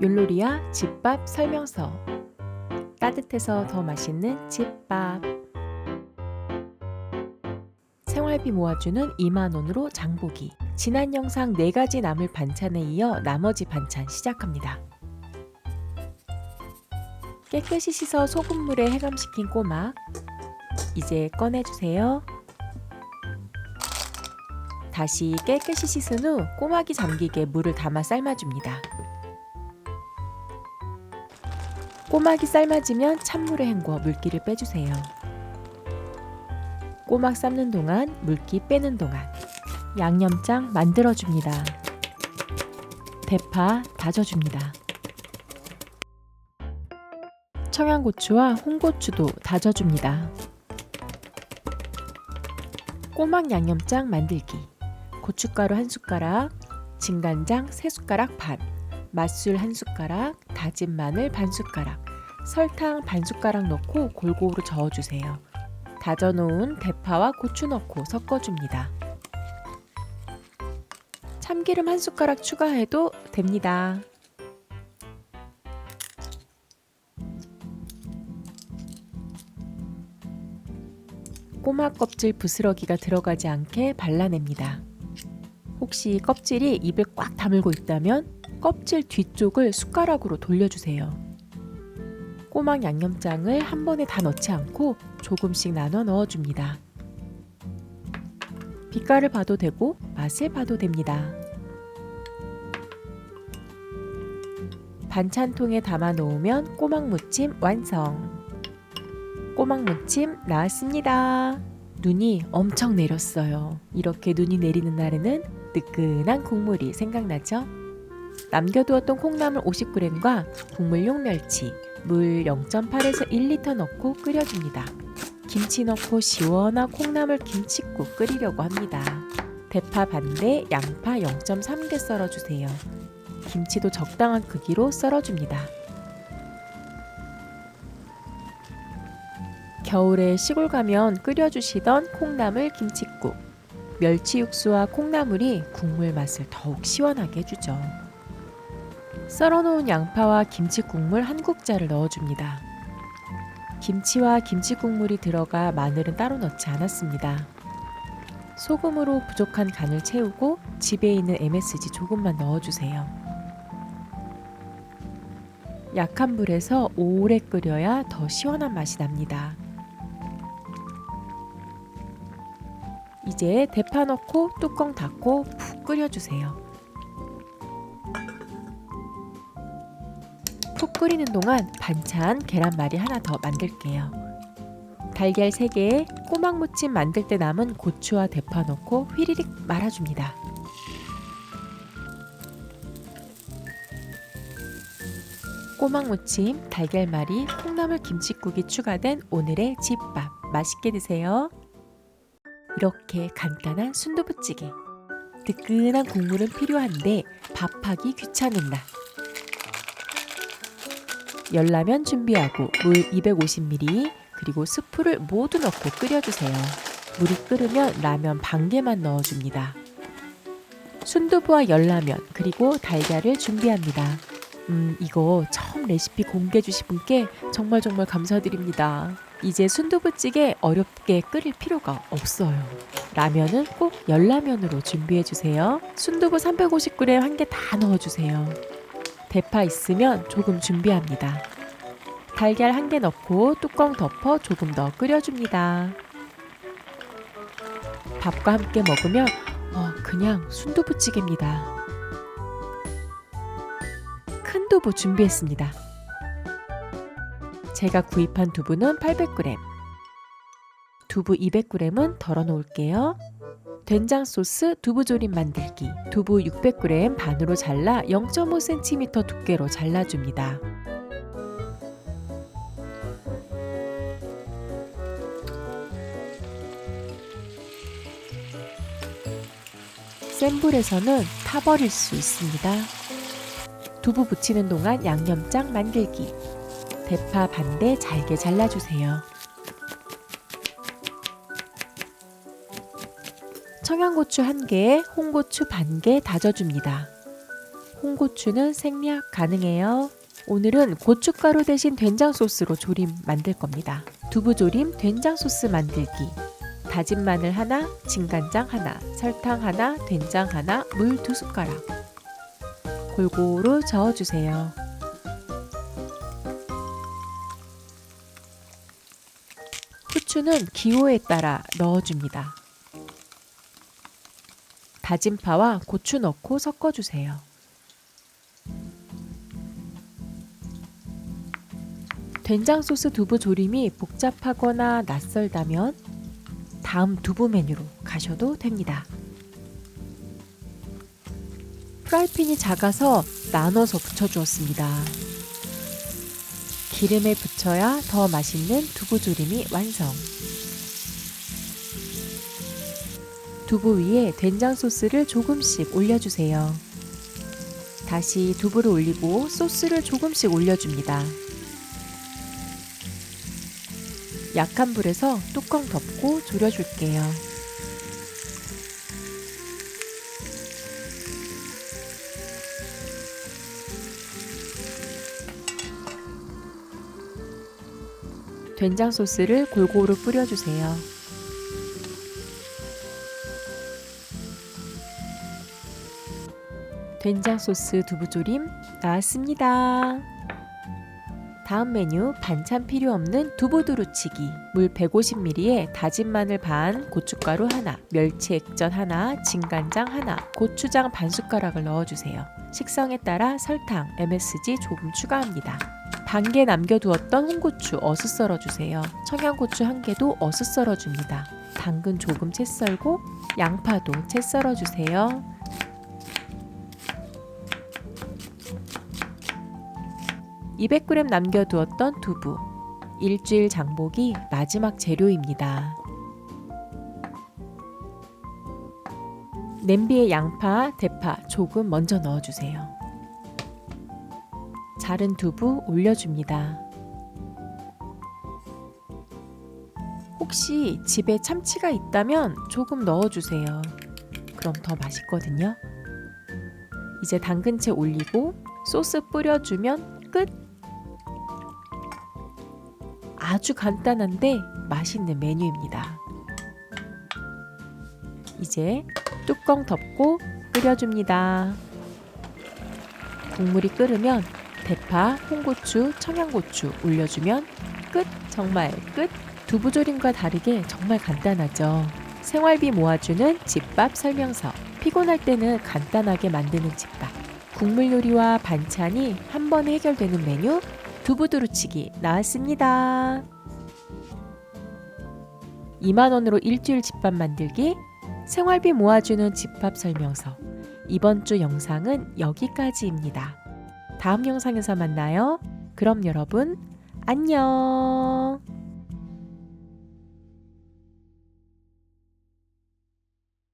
율로리아 집밥 설명서. 따뜻해서 더 맛있는 집밥. 생활비 모아주는 2만원으로 장보기. 지난 영상 4가지 나물 반찬에 이어 나머지 반찬 시작합니다. 깨끗이 씻어 소금물에 해감시킨 꼬막. 이제 꺼내주세요. 다시 깨끗이 씻은 후 꼬막이 잠기게 물을 담아 삶아줍니다. 꼬막이 삶아지면 찬물에 헹궈 물기를 빼주세요. 꼬막 삶는 동안 물기 빼는 동안 양념장 만들어줍니다. 대파 다져줍니다. 청양고추와 홍고추도 다져줍니다. 꼬막 양념장 만들기. 고춧가루 1숟가락, 진간장 3숟가락 반, 맛술 1숟가락, 다진 마늘 반숟가락, 설탕 반숟가락 넣고 골고루 저어주세요. 다져놓은 대파와 고추 넣고 섞어줍니다. 참기름 1숟가락 추가해도 됩니다. 꼬막 껍질 부스러기가 들어가지 않게 발라냅니다. 혹시 껍질이 입에 꽉 다물고 있다면 껍질 뒤쪽을 숟가락으로 돌려주세요. 꼬막 양념장을 한 번에 다 넣지 않고 조금씩 나눠 넣어줍니다. 빛깔을 봐도 되고 맛을 봐도 됩니다. 반찬통에 담아 놓으면 꼬막 무침 완성! 꼬막 무침 나왔습니다. 눈이 엄청 내렸어요. 이렇게 눈이 내리는 날에는 뜨끈한 국물이 생각나죠? 남겨두었던 콩나물 50g과 국물용 멸치, 물 0.8에서 1리터 넣고 끓여줍니다. 김치 넣고 시원한 콩나물 김칫국 끓이려고 합니다. 대파 반대, 양파 0.3개 썰어주세요. 김치도 적당한 크기로 썰어줍니다. 겨울에 시골 가면 끓여주시던 콩나물 김칫국. 멸치 육수와 콩나물이 국물 맛을 더욱 시원하게 해주죠. 썰어놓은 양파와 김치국물 한 국자를 넣어줍니다. 김치와 김치국물이 들어가 마늘은 따로 넣지 않았습니다. 소금으로 부족한 간을 채우고 집에 있는 MSG 조금만 넣어주세요. 약한 불에서 오래 끓여야 더 시원한 맛이 납니다. 이제 대파 넣고 뚜껑 닫고 푹 끓여주세요. 푹 끓이는 동안 반찬 계란말이 하나 더 만들게요. 달걀 3개, 꼬막 무침 만들 때 남은 고추와 대파 넣고 휘리릭 말아줍니다. 꼬막 무침, 달걀말이, 콩나물 김칫국이 추가된 오늘의 집밥. 맛있게 드세요. 이렇게 간단한 순두부찌개. 뜨끈한 국물은 필요한데 밥하기 귀찮은 날. 열라면 준비하고 물 250ml 그리고 스프를 모두 넣고 끓여주세요. 물이 끓으면 라면 반 개만 넣어줍니다. 순두부와 열라면 그리고 달걀을 준비합니다. 이거 처음 레시피 공개해 주신 분께 정말 감사드립니다. 이제 순두부찌개 어렵게 끓일 필요가 없어요. 라면은 꼭 열라면으로 준비해 주세요. 순두부 350g 한 개 다 넣어주세요. 대파 있으면 조금 준비합니다. 달걀 1개 넣고 뚜껑 덮어 조금 더 끓여줍니다. 밥과 함께 먹으면 그냥 순두부찌개입니다. 큰 두부 준비했습니다. 제가 구입한 두부는 800g. 두부 200g은 덜어 놓을게요. 된장 소스 두부조림 만들기. 두부 600g 반으로 잘라 0.5cm 두께로 잘라줍니다. 센 불에서는 타버릴 수 있습니다. 두부 부치는 동안 양념장 만들기. 대파 반대 잘게 잘라주세요. 청양고추 1개, 홍고추 반 개 다져줍니다. 홍고추는 생략 가능해요. 오늘은 고춧가루 대신 된장 소스로 조림 만들 겁니다. 두부조림 된장 소스 만들기. 다진 마늘 하나, 진간장 하나, 설탕 하나, 된장 하나, 물 2숟가락. 골고루 저어주세요. 후추는 기호에 따라 넣어줍니다. 다진 파와 고추 넣고 섞어주세요. 된장소스 두부조림이 복잡하거나 낯설다면 다음 두부 메뉴로 가셔도 됩니다. 프라이팬이 작아서 나눠서 부쳐주었습니다. 기름에 부쳐야 더 맛있는 두부조림이 완성. 두부 위에 된장 소스를 조금씩 올려주세요. 다시 두부를 올리고 소스를 조금씩 올려줍니다. 약한 불에서 뚜껑 덮고 졸여줄게요. 된장 소스를 골고루 뿌려주세요. 된장 소스 두부조림 나왔습니다. 다음 메뉴 반찬 필요 없는 두부 두루치기. 물 150ml에 다진 마늘 반, 고춧가루 하나, 멸치 액젓 하나, 진간장 하나, 고추장 반 숟가락을 넣어주세요. 식성에 따라 설탕, MSG 조금 추가합니다. 반개 남겨두었던 홍고추 어슷 썰어주세요. 청양고추 1개도 어슷 썰어줍니다. 당근 조금 채 썰고 양파도 채 썰어주세요. (200g) 남겨두었던 두부, 일주일 장보기 마지막 재료입니다. 냄비에 양파, 대파 조금 먼저 넣어주세요. 자른 두부 올려줍니다. 혹시 집에 참치가 있다면 조금 넣어주세요. 그럼 더 맛있거든요. 이제 당근채 올리고 소스 뿌려주면 끝! 아주 간단한데 맛있는 메뉴입니다. 이제 뚜껑 덮고 끓여줍니다. 국물이 끓으면 대파, 홍고추, 청양고추 올려주면 끝! 정말 끝! 두부조림과 다르게 정말 간단하죠. 생활비 모아주는 집밥 설명서. 피곤할 때는 간단하게 만드는 집밥. 국물 요리와 반찬이 한 번에 해결되는 메뉴 두부 두루치기 나왔습니다. 2만원으로 일주일 집밥 만들기. 생활비 모아주는 집밥 설명서. 이번 주 영상은 여기까지입니다. 다음 영상에서 만나요. 그럼 여러분 안녕.